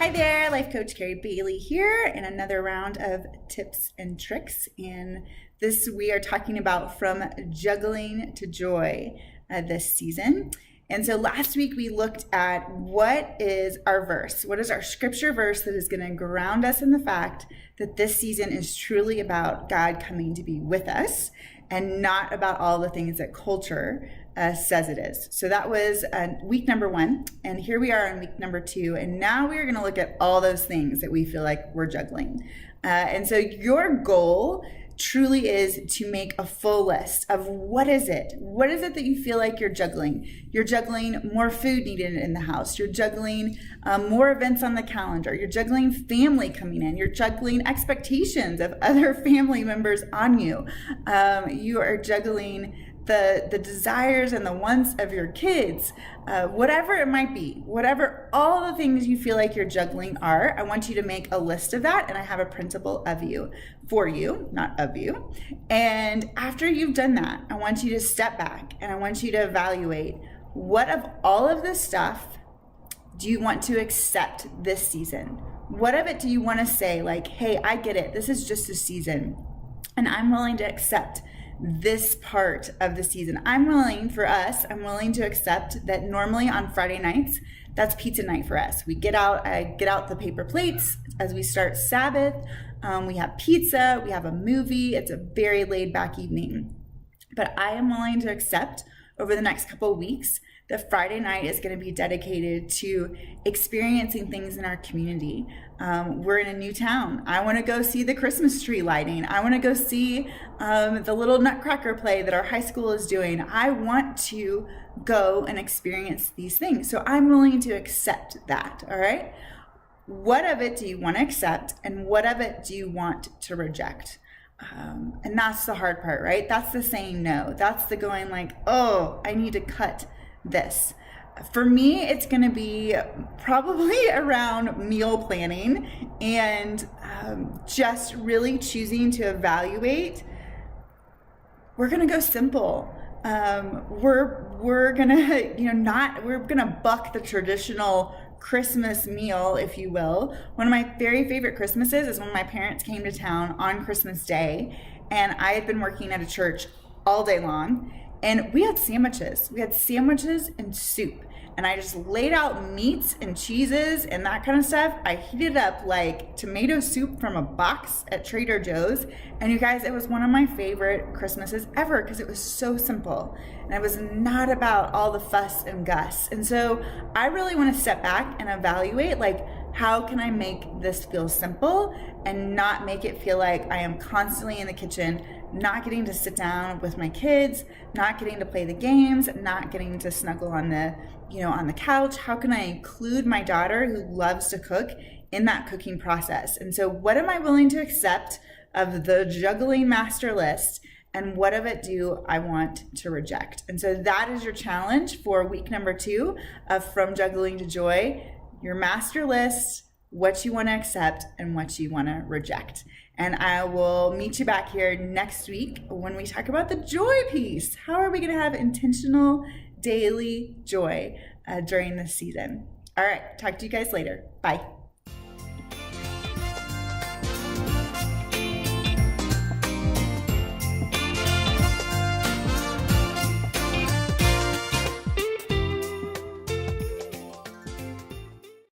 Hi there, Life Coach Carey Bailey here in another round of tips and tricks. And this we are talking about from juggling to joy this season. And so last week we looked at what is our verse, what is our scripture verse that is going to ground us in the fact that this season is truly about God coming to be with us and not about all the things that culture says it is. So that was week number 1, and here we are on week number 2, and now we are going to look at all those things that we feel like we're juggling. And so your goal truly is to make a full list of what is it that you feel like you're juggling. You're juggling more food needed in the house. You're juggling more events on the calendar. You're juggling family coming in. You're juggling expectations of other family members on you. You are juggling the desires and the wants of your kids, whatever it might be, whatever all the things you feel like you're juggling are. I want you to make a list of that, and I have a principle for you, not of you. And after you've done that, I want you to step back and I want you to evaluate what of all of this stuff do you want to accept this season? What of it do you want to say like, hey, I get it. This is just a season, and I'm willing to accept this part of the season. I'm willing to accept that normally on Friday nights, that's pizza night for us. I get out the paper plates as we start Sabbath. We have pizza, we have a movie. It's a very laid back evening. But I am willing to accept over the next couple of weeks that Friday night is going to be dedicated to experiencing things in our community. We're in a new town. I want to go see the Christmas tree lighting. I want to go see the little Nutcracker play that our high school is doing. I want to go and experience these things. So I'm willing to accept that, all right? What of it do you want to accept, and what of it do you want to reject? And that's the hard part, right? That's the saying no. That's the going like, oh, I need to cut this. For me, it's going to be probably around meal planning and just really choosing to evaluate. We're going to go simple. We're going to, we're going to buck the traditional Christmas meal, if you will. One of my very favorite Christmases is when my parents came to town on Christmas Day, and I had been working at a church all day long, and we had sandwiches. We had sandwiches and soup, and I just laid out meats and cheeses and that kind of stuff. I heated up like tomato soup from a box at Trader Joe's, and you guys, it was one of my favorite Christmases ever because it was so simple, and it was not about all the fuss and guss. And so I really want to step back and evaluate, like, how can I make this feel simple and not make it feel like I am constantly in the kitchen, not getting to sit down with my kids, not getting to play the games, not getting to snuggle on the couch? How can I include my daughter who loves to cook in that cooking process? And so what am I willing to accept of the juggling master list, and what of it do I want to reject? And so that is your challenge for week number 2 of From Juggling to Joy. Your master list, what you want to accept and what you want to reject. And I will meet you back here next week when we talk about the joy piece. How are we going to have intentional daily joy during this season? All right, talk to you guys later. Bye.